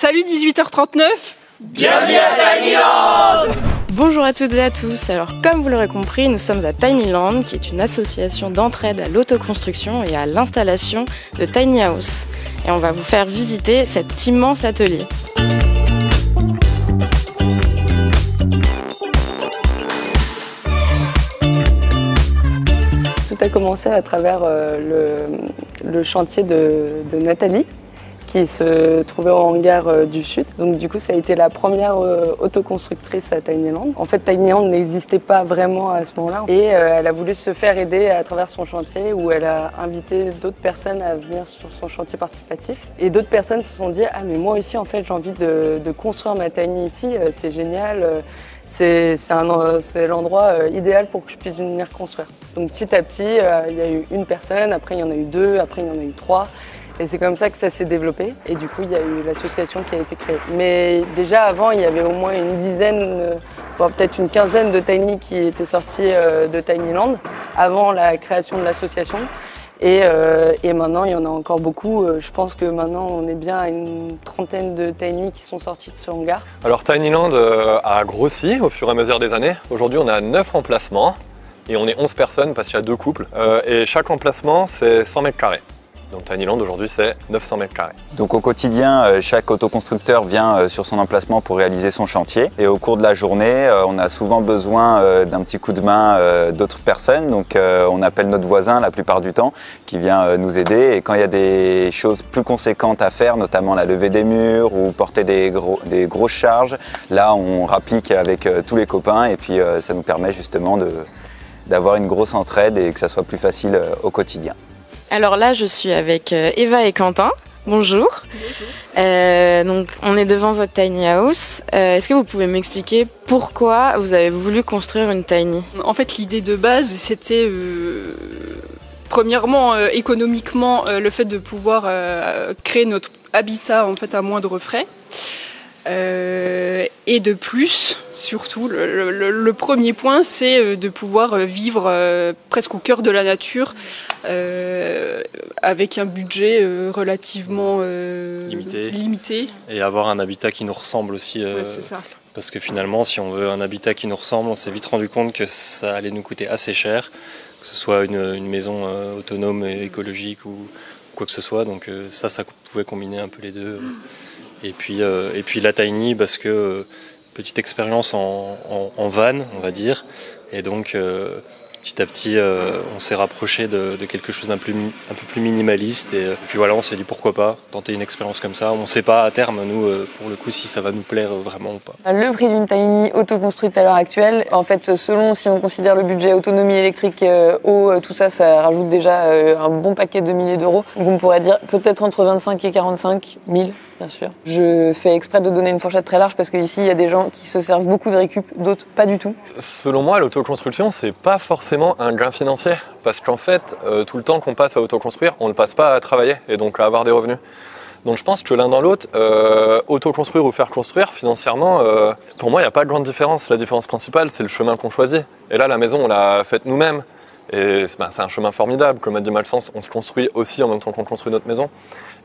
Salut 18h39. Bienvenue à Tinyland. Bonjour à toutes et à tous. Alors comme vous l'aurez compris, nous sommes à Tinyland, qui est une association d'entraide à l'autoconstruction et à l'installation de Tiny House. Et on va vous faire visiter cet immense atelier. Tout a commencé à travers le chantier de Nathalie, qui se trouvait au hangar du Sud. Donc du coup, ça a été la première autoconstructrice à Tinyland. En fait, Tinyland n'existait pas vraiment à ce moment-là. Et elle a voulu se faire aider à travers son chantier, où elle a invité d'autres personnes à venir sur son chantier participatif. Et d'autres personnes se sont dit « Ah mais moi aussi, en fait, j'ai envie de construire ma tiny ici, c'est génial. C'est l'endroit idéal pour que je puisse venir construire. » Donc petit à petit, il y a eu une personne, après il y en a eu deux, après il y en a eu trois. Et c'est comme ça que ça s'est développé. Et du coup, il y a eu l'association qui a été créée. Mais déjà avant, il y avait au moins une dizaine, voire peut-être une quinzaine de Tiny qui étaient sortis de Tinyland avant la création de l'association. Et maintenant, il y en a encore beaucoup. Je pense que maintenant, on est bien à une trentaine de Tiny qui sont sortis de ce hangar. Alors Tinyland a grossi au fur et à mesure des années. Aujourd'hui, on a 9 emplacements et on est 11 personnes parce qu'il y a 2 couples. Et chaque emplacement, c'est 100 mètres carrés. Donc Tinyland aujourd'hui c'est 900 mètres carrés. Donc au quotidien, chaque autoconstructeur vient sur son emplacement pour réaliser son chantier. Et au cours de la journée, on a souvent besoin d'un petit coup de main d'autres personnes. Donc on appelle notre voisin la plupart du temps qui vient nous aider. Et quand il y a des choses plus conséquentes à faire, notamment la levée des murs ou porter des grosses charges, là on rapplique avec tous les copains et puis ça nous permet justement d'avoir une grosse entraide et que ça soit plus facile au quotidien. Alors là, je suis avec Eva et Quentin. Bonjour. Donc, on est devant votre tiny house. Est-ce que vous pouvez m'expliquer pourquoi vous avez voulu construire une tiny ? En fait, l'idée de base, c'était premièrement économiquement le fait de pouvoir créer notre habitat en fait à moindre frais. Et de plus, surtout, le premier point, c'est de pouvoir vivre presque au cœur de la nature, avec un budget relativement limité. Et avoir un habitat qui nous ressemble aussi. Ouais, c'est ça. Parce que finalement, si on veut un habitat qui nous ressemble, on s'est vite rendu compte que ça allait nous coûter assez cher, que ce soit une maison autonome et écologique ou quoi que ce soit. Donc ça pouvait combiner un peu les deux. Et puis la tiny parce que petite expérience en van, on va dire, et donc petit à petit on s'est rapproché de quelque chose un peu plus minimaliste et puis voilà, on s'est dit pourquoi pas tenter une expérience comme ça. On ne sait pas à terme nous pour le coup si ça va nous plaire vraiment ou pas. Le prix d'une tiny autoconstruite à l'heure actuelle, en fait selon si on considère le budget autonomie électrique, eau, tout ça, ça rajoute déjà un bon paquet de milliers d'euros. Donc on pourrait dire peut-être entre 25 et 45 000. Bien sûr. Je fais exprès de donner une fourchette très large parce qu'ici, il y a des gens qui se servent beaucoup de récup, d'autres pas du tout. Selon moi, l'autoconstruction, c'est pas forcément un gain financier. Parce qu'en fait, tout le temps qu'on passe à autoconstruire, on ne passe pas à travailler et donc à avoir des revenus. Donc je pense que l'un dans l'autre, autoconstruire ou faire construire, financièrement, pour moi, il n'y a pas de grande différence. La différence principale, c'est le chemin qu'on choisit. Et là, la maison, on l'a faite nous-mêmes. Et c'est un chemin formidable. Comme a dit Maxence, on se construit aussi en même temps qu'on construit notre maison.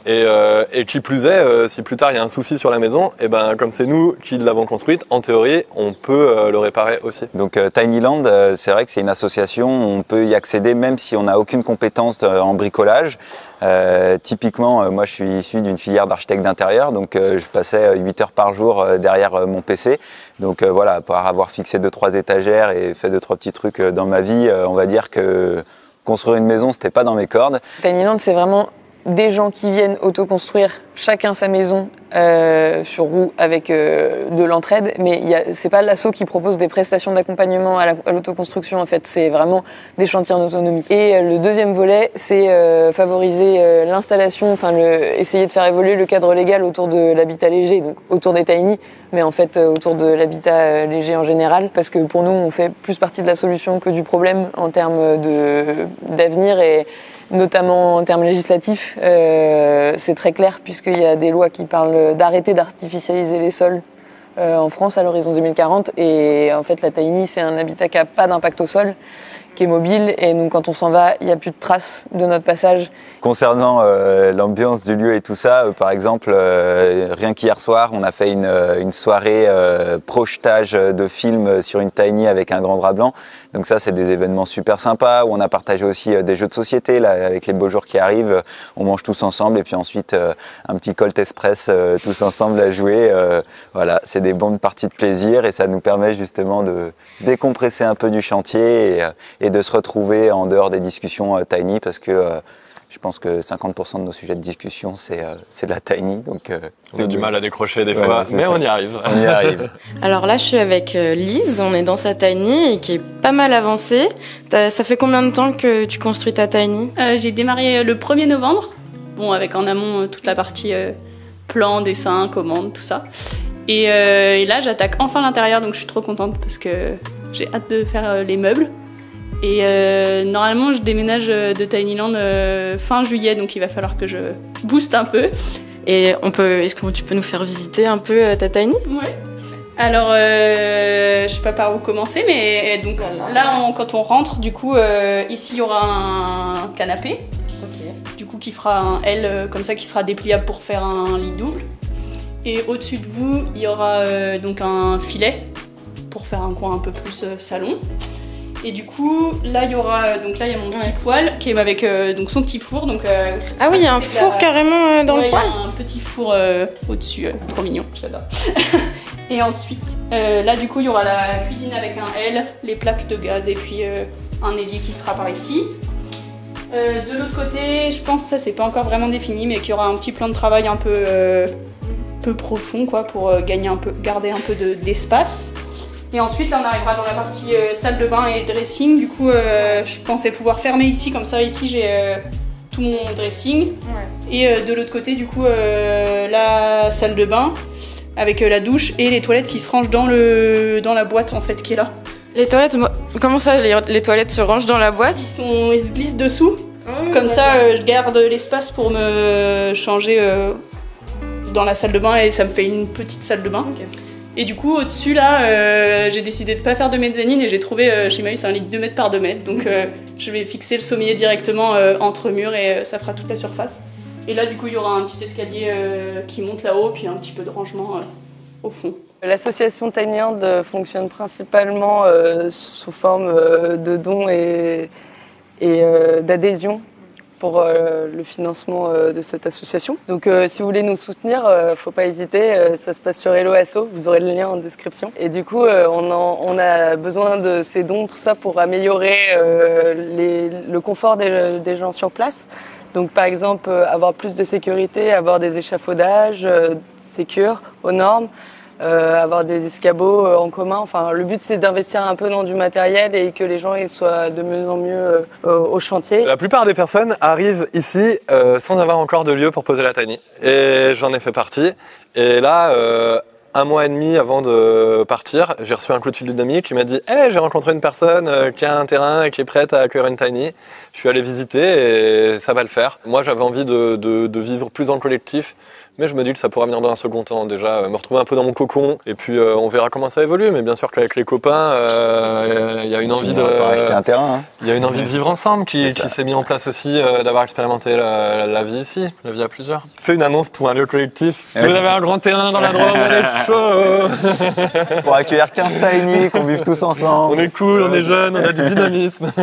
Et qui plus est, si plus tard il y a un souci sur la maison, et ben comme c'est nous qui l'avons construite, en théorie, on peut le réparer aussi. Donc Tinyland, c'est vrai que c'est une association, on peut y accéder même si on n'a aucune compétence en bricolage. Typiquement, moi je suis issu d'une filière d'architecte d'intérieur, donc je passais 8 heures par jour derrière mon PC. Donc voilà, pour avoir fixé 2-3 étagères et fait 2-3 petits trucs dans ma vie, on va dire que construire une maison, c'était pas dans mes cordes. Tinyland, c'est vraiment des gens qui viennent autoconstruire chacun sa maison sur roue avec de l'entraide, mais c'est pas l'asso qui propose des prestations d'accompagnement à l'autoconstruction, en fait, c'est vraiment des chantiers en autonomie. Et le deuxième volet, c'est favoriser l'installation, essayer de faire évoluer le cadre légal autour de l'habitat léger, donc autour des tiny, mais en fait autour de l'habitat léger en général, parce que pour nous, on fait plus partie de la solution que du problème en termes d'avenir et notamment en termes législatifs, c'est très clair puisqu'il y a des lois qui parlent d'arrêter d'artificialiser les sols en France à l'horizon 2040 et en fait la tiny c'est un habitat qui n'a pas d'impact au sol, qui est mobile et donc quand on s'en va, il n'y a plus de traces de notre passage. Concernant l'ambiance du lieu et tout ça, par exemple, rien qu'hier soir, on a fait une soirée projetage de films sur une tiny avec un grand drap blanc. Donc ça, c'est des événements super sympas où on a partagé aussi des jeux de société là, avec les beaux jours qui arrivent. On mange tous ensemble et puis ensuite un petit Colt Express tous ensemble à jouer. Voilà, c'est des bonnes parties de plaisir et ça nous permet justement de décompresser un peu du chantier et de se retrouver en dehors des discussions tiny parce que je pense que 50% de nos sujets de discussion, c'est de la tiny. Donc, on a du mal à décrocher des fois, mais ça. On y arrive. On y arrive. Alors là, je suis avec Lise, on est dans sa tiny et qui est pas mal avancée. Ça fait combien de temps que tu construis ta tiny ? J'ai démarré le 1er novembre, bon, avec en amont toute la partie plan, dessin, commande, tout ça. Et là, j'attaque enfin l'intérieur, donc je suis trop contente parce que j'ai hâte de faire les meubles. Et normalement, je déménage de Tinyland fin juillet, donc il va falloir que je booste un peu. Et est-ce que tu peux nous faire visiter un peu ta tiny ? Ouais. Alors, je sais pas par où commencer, mais donc là, quand on rentre, du coup, ici, il y aura un canapé, du coup, qui fera un L comme ça, qui sera dépliable pour faire un lit double. Et au-dessus de vous, il y aura donc un filet pour faire un coin un peu plus salon. Et du coup, là, il y aura donc là, il y a mon petit poêle qui est avec donc son petit four. Donc ah oui, il y a un four carrément dans le poêle. Il y a un petit four au-dessus, trop mignon, j'adore. Et ensuite, là, du coup, il y aura la cuisine avec un L, les plaques de gaz et puis un évier qui sera par ici. De l'autre côté, je pense que ça, c'est pas encore vraiment défini, mais qu'il y aura un petit plan de travail un peu profond, quoi, pour garder un peu d'espace. Et ensuite, là, on arrivera dans la partie salle de bain et dressing. Du coup, je pensais pouvoir fermer ici, comme ça, ici, j'ai tout mon dressing. Ouais. Et de l'autre côté, du coup, la salle de bain avec la douche et les toilettes qui se rangent dans la boîte, en fait, qui est là. Les toilettes, comment ça, les toilettes se rangent dans la boîte ? Ils se glissent dessous. Comme ça, je garde l'espace pour me changer dans la salle de bain et ça me fait une petite salle de bain. Okay. Et du coup, au-dessus, là, j'ai décidé de ne pas faire de mezzanine et j'ai trouvé chez Maïs un lit de 2 mètres par 2 mètres. Donc, je vais fixer le sommier directement entre murs et ça fera toute la surface. Et là, du coup, il y aura un petit escalier qui monte là-haut, puis un petit peu de rangement au fond. L'association Tinyland fonctionne principalement sous forme de dons et d'adhésion pour le financement de cette association. Donc si vous voulez nous soutenir, faut pas hésiter, ça se passe sur Hello Asso, vous aurez le lien en description. Et du coup, on a besoin de ces dons, tout ça pour améliorer le confort des gens sur place. Donc par exemple, avoir plus de sécurité, avoir des échafaudages sécures, aux normes, avoir des escabeaux en commun. Enfin, le but, c'est d'investir un peu dans du matériel et que les gens soient de mieux en mieux au chantier. La plupart des personnes arrivent ici sans avoir encore de lieu pour poser la tiny. Et j'en ai fait partie. Et là, 1 mois et demi avant de partir, j'ai reçu un coup de fil d'une amie qui m'a dit « Hey, j'ai rencontré une personne qui a un terrain et qui est prête à accueillir une tiny. Je suis allé visiter et ça va le faire. » Moi, j'avais envie de vivre plus dans le collectif. Mais je me dis que ça pourra venir dans un second temps. Déjà, me retrouver un peu dans mon cocon. Et puis, on verra comment ça évolue. Mais bien sûr qu'avec les copains, il y a une envie un terrain, hein. Il y a une envie de vivre ensemble qui s'est mis en place aussi, d'avoir expérimenté la vie ici, la vie à plusieurs. Fais une annonce pour un lieu collectif. Si vous avez un grand terrain dans la Drôme, on est chaud. Pour accueillir 15 tiny, qu'on vive tous ensemble. On est cool, on est jeunes, on a du dynamisme.